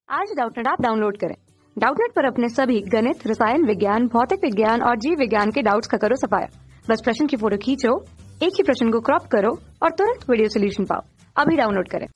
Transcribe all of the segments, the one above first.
आज Doubtnut app download करें। Doubtnut पर अपने सभी गणित, रसायन विज्ञान, भौतिक विज्ञान और जीव विज्ञान के डाउट्स का करो सफाया। बस प्रश्न की फोटो खींचो, एक ही प्रश्न को क्रॉप करो और तुरंत वीडियो सोल्यूशन पाओ। अभी डाउनलोड करें।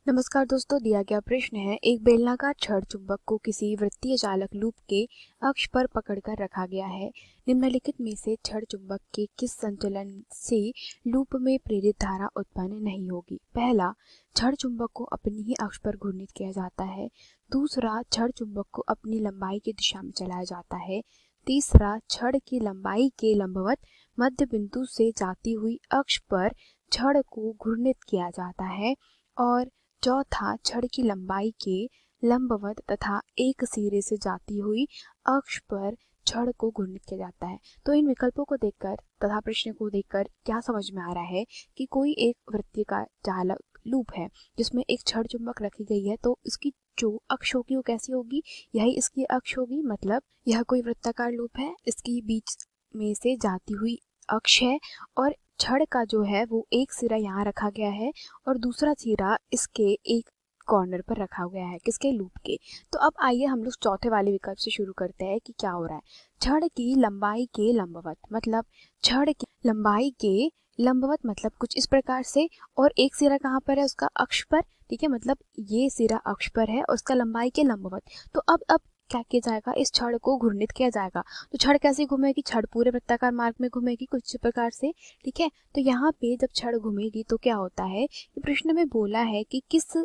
नमस्कार दोस्तों, दिया गया प्रश्न है, एक बेलनाकार छड़ चुंबक को किसी वृत्तीय चालक लूप के अक्ष पर पकड़कर रखा गया है। निम्नलिखित में से छड़ चुंबक के किस संचलन से लूप में प्रेरित धारा उत्पन्न नहीं होगी? पहला, छड़ चुंबक को अपनी ही अक्ष पर घूर्णित किया जाता है। दूसरा, छड़ चुंबक को अपनी लंबाई की दिशा में चलाया जाता है। तीसरा, छड़ की लंबाई के लंबवत मध्य बिंदु से जाती हुई अक्ष पर छड़ को घूर्णित किया जाता है। और चौथा, छड़ की लंबाई के लंबवत तथा एक सिरे से जाती हुई अक्ष पर छड़ को घूर्णित किया जाता है। तो इन विकल्पों को देखकर तथा प्रश्न को देखकर क्या समझ में आ रहा है कि कोई एक वृत्तीय का चालक लूप है जिसमें एक छड़ चुंबक रखी गई है, तो इसकी जो अक्ष होगी वो कैसी होगी? यही इसकी अक्ष होगी। मतलब यह कोई वृत्ताकार लूप है, इसकी बीच में से जाती हुई अक्ष है और छड़ का जो है वो एक सिरा यहाँ रखा गया है और दूसरा सिरा इसके एक कॉर्नर पर रखा गया है, किसके? लूप के। तो अब आइए हम लोग चौथे वाले विकल्प से शुरू करते हैं कि क्या हो रहा है। छड़ की लंबाई के लंबवत, मतलब छड़ की लंबाई के लंबवत मतलब कुछ इस प्रकार से, और एक सिरा कहाँ पर है? उसका अक्ष पर। ठीक है, मतलब ये सिरा अक्ष पर है और उसका लंबाई के लंबवत। तो अब क्या किया जाएगा? इस छड़ को घूर्णित किया जाएगा। तो छड़ कैसे घूमेगी? छड़ पूरे वृत्ताकार मार्ग में घूमेगी कुछ प्रकार से। ठीक है, तो यहाँ पे जब छड़ घूमेगी तो क्या होता है कि प्रश्न में बोला है कि किस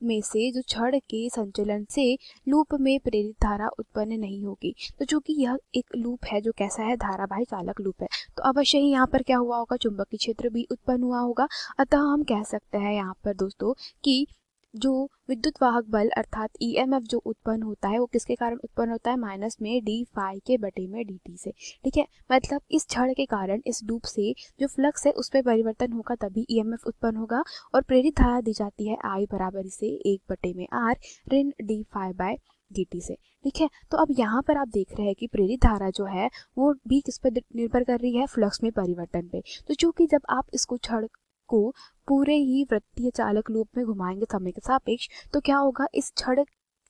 में से जो छड़ के संचलन से लूप में प्रेरित धारा उत्पन्न नहीं होगी। तो चूंकि यह एक लूप है जो कैसा है? धारावाही चालक लूप है, तो अवश्य ही यहाँ पर क्या हुआ होगा? चुंबकीय क्षेत्र भी उत्पन्न हुआ होगा। अतः हम कह सकते हैं यहाँ पर दोस्तों कि जो विद्युत वाहक बल अर्थात ईएमएफ जो उत्पन्न होता है वो किसके कारण उत्पन्न होता है? माइनस में डी फाई के बटे में dt से। ठीक है, मतलब इस छड़ के कारण इस लूप से जो फ्लक्स है उस पर परिवर्तन होगा, तभी ईएमएफ उत्पन्न होगा और प्रेरित धारा दी जाती है I बराबर से 1 बटे में R ऋण डी फाई बाय dt से। ठीक है, तो अब यहाँ पर आप देख रहे हैं कि प्रेरित धारा जो है वो भी किस पर निर्भर कर रही है? फ्लक्स में परिवर्तन पे। तो चूंकि जब आप इसको छड़ को पूरे ही वृत्तीय चालक लूप में घुमाएंगे समय के सापेक्ष, तो क्या होगा? इस छड़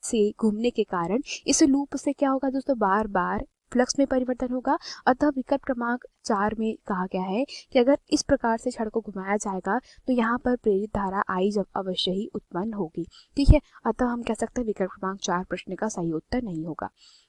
से घूमने के कारण इस लूप से क्या होगा दोस्तों? बार बार फ्लक्स में परिवर्तन होगा। अतः विकल्प क्रमांक 4 में कहा गया है कि अगर इस प्रकार से छड़ को घुमाया जाएगा तो यहाँ पर प्रेरित धारा I जब अवश्य ही उत्पन्न होगी। ठीक है, अतः हम कह सकते हैं विकल्प क्रमांक 4 प्रश्न का सही उत्तर नहीं होगा।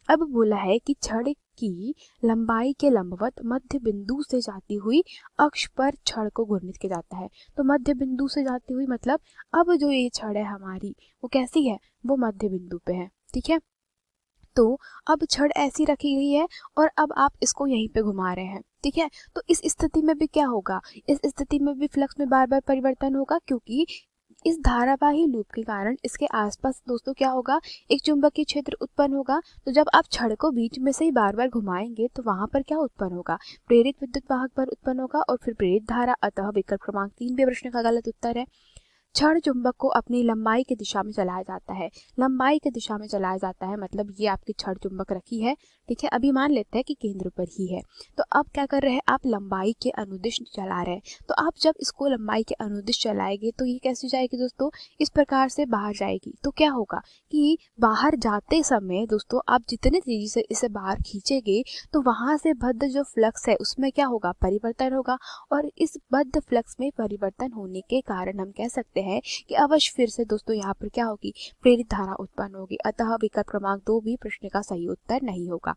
अब बोला है कि छड़ की लंबाई के लंबवत मध्य बिंदु से जाती हुई अक्ष पर छड़ को घूर्णित किया जाता है। तो मध्य बिंदु से जाती हुई मतलब अब जो ये छड़ है हमारी वो कैसी है? वो मध्य बिंदु पे है। ठीक है, तो अब छड़ ऐसी रखी गई है और अब आप इसको यहीं पे घुमा रहे हैं। ठीक है, तो इस स्थिति में भी क्या होगा? इस स्थिति में भी फ्लक्स में बार बार परिवर्तन होगा, क्योंकि इस धारावाही लूप के कारण इसके आसपास दोस्तों क्या होगा? एक चुंबकीय क्षेत्र उत्पन्न होगा। तो जब आप छड़ को बीच में से ही बार बार घुमाएंगे तो वहां पर क्या उत्पन्न होगा? प्रेरित विद्युत वाहक बल उत्पन्न होगा और फिर प्रेरित धारा। अतः विकल्प क्रमांक 3 भी प्रश्न का गलत उत्तर है। छड़ चुंबक को अपनी लंबाई की दिशा में चलाया जाता है। लंबाई की दिशा में चलाया जाता है मतलब ये आपकी छड़ चुंबक रखी है। ठीक है, अभी मान लेते हैं कि केंद्र पर ही है। तो अब क्या कर रहे हैं? आप लंबाई के अनुदिश चला रहे हैं। तो आप जब इसको लंबाई के अनुदिश चलाएंगे तो ये कैसे जाएगी दोस्तों? इस प्रकार से बाहर जाएगी। तो क्या होगा कि बाहर जाते समय दोस्तों आप जितने तेजी से इसे बाहर खींचेंगे तो वहां से बद्ध जो फ्लक्स है उसमें क्या होगा? परिवर्तन होगा। और इस बद्ध फ्लक्स में परिवर्तन होने के कारण हम कह सकते हैं कि अवश्य फिर से दोस्तों यहाँ पर क्या होगी? प्रेरित धारा उत्पन्न होगी। अतः विकल्प क्रमांक 2 भी प्रश्न का सही उत्तर नहीं होगा।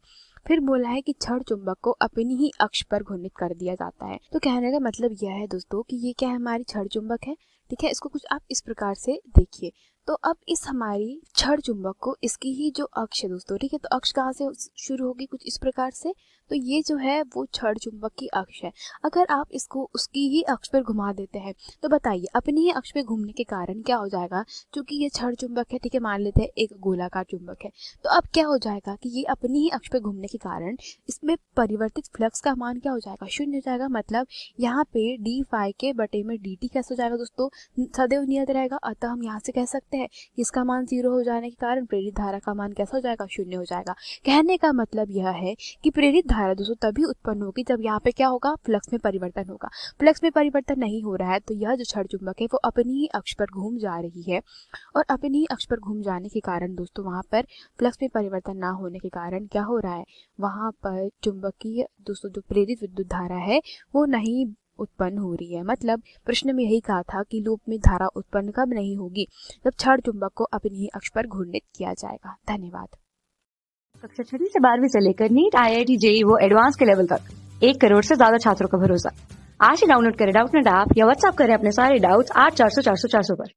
फिर बोला है कि छड़ चुंबक को अपनी ही अक्ष पर घूर्णित कर दिया जाता है। तो कहने का मतलब यह है दोस्तों कि ये क्या है? हमारी छड़ चुंबक है। ठीक है, इसको कुछ आप इस प्रकार से देखिए। तो अब इस हमारी छड़ चुंबक को इसकी ही जो अक्ष है दोस्तों, ठीक है, तो अक्ष कहाँ से शुरू होगी? कुछ इस प्रकार से। तो ये जो है वो छड़ चुंबक की अक्ष है। अगर आप इसको उसकी ही अक्ष पर घुमा देते हैं तो बताइए अपनी ही अक्ष पे घूमने के कारण क्या हो जाएगा? क्योंकि ये छड़ चुंबक है, ठीक है, मान लेते हैं एक गोलाकार चुंबक है, तो अब क्या हो जाएगा कि ये अपनी ही अक्ष पे घूमने के कारण इसमें परिवर्तित फ्लक्स का मान क्या हो जाएगा? शून्य हो जाएगा। मतलब यहाँ पे डी फाई के बटे में dt कैसे हो जाएगा दोस्तों? सदैव नियत रहेगा। अतः हम यहाँ से कह सकते हैं कि इसका मान 0 हो जाने के कारण प्रेरित धारा का मान कैसा हो जाएगा? शून्य हो जाएगा। कहने का मतलब यह है कि प्रेरित धारा दोस्तों तभी उत्पन्न होगी जब यहाँ पे क्या होगा, फ्लक्स में परिवर्तन होगा। फ्लक्स में परिवर्तन नहीं हो रहा है तो यह जो क्षण चुंबक है वो अपनी ही अक्ष पर घूम जा रही है, और अपनी ही अक्ष पर घूम जाने के कारण दोस्तों वहाँ पर फ्लक्स में परिवर्तन ना होने के कारण क्या हो रहा है, वहाँ पर चुंबकीय दोस्तों जो प्रेरित विद्युत धारा है वो नहीं उत्पन्न हो रही है। मतलब प्रश्न में यही कहा था कि लूप में धारा उत्पन्न कब नहीं होगी, जब क्षण चुंबक को अपनी ही अक्ष पर घूर्णित किया जाएगा। धन्यवाद। कक्षा 6 से 12वीं से लेकर नीट, IIT, JEE वो एडवांस के लेवल तक 1 करोड़ से ज्यादा छात्रों का भरोसा। आज ही डाउनलोड करें डाउटनेट ऐप या व्हाट्सएप करें अपने सारे डाउट्स 8400 400 400 पर।